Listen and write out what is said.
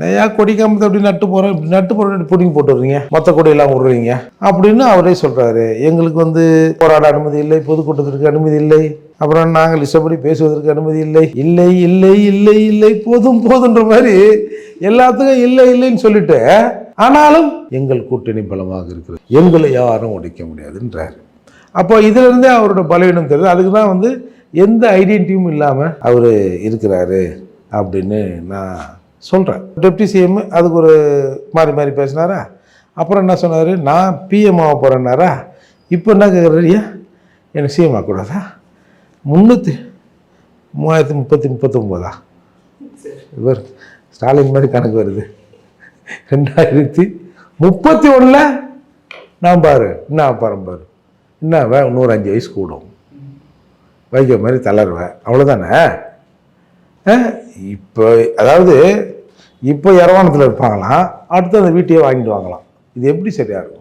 நையா கொடி கம்பத்தை அப்படி நட்டு போகிறேன், இப்படி நட்டு போகிற பிடிங்கி போட்டு வர்றீங்க, மொத்த கொடியெல்லாம் விடுறீங்க அப்படின்னு அவரே சொல்கிறாரு. எங்களுக்கு வந்து போராட அனுமதி இல்லை, பொதுக்கூட்டத்திற்கு அனுமதி இல்லை, அப்புறம் நாங்கள் இஷ்டப்படி பேசுவதற்கு அனுமதி இல்லை, இல்லை இல்லை இல்லை இல்லை போதும் போதுன்ற மாதிரி எல்லாத்துக்கும் இல்லை இல்லைன்னு சொல்லிட்டு, ஆனாலும் எங்கள் கூட்டணி பலமாக இருக்கிறது, எங்களை யாரும் உடைக்க முடியாதுன்றாரு. அப்போ இதிலிருந்தே அவரோட பலவீனம் தெரியுது. அதுக்கு தான் வந்து எந்த ஐடென்டிட்டியும் இல்லாமல் அவர் இருக்கிறாரு அப்படின்னு நான் சொல்கிறேன். டெப்டி சிஎம் அதுக்கு ஒரு மாறி மாறி பேசினாரா. அப்புறம் என்ன சொன்னார், நான் பிஎம் ஆக போகிறேன்னாரா. இப்போ என்ன கேட்குறியா, எனக்கு சிஎம் ஆகக்கூடாதா? 3039 இவர் ஸ்டாலின் மாதிரி கணக்கு வருது. 2031 நான் பாரு என்ன பாரு என்ன 105 வயசு கூடும், வைக்க மாதிரி தளருவேன், அவ்வளோதானே. இப்போ அதாவது இப்போ இரவாணத்தில் இருப்பாங்களாம், அடுத்து அந்த வீட்டையே வாங்கிட்டு வாங்கலாம். இது எப்படி சரியாக இருக்கும்?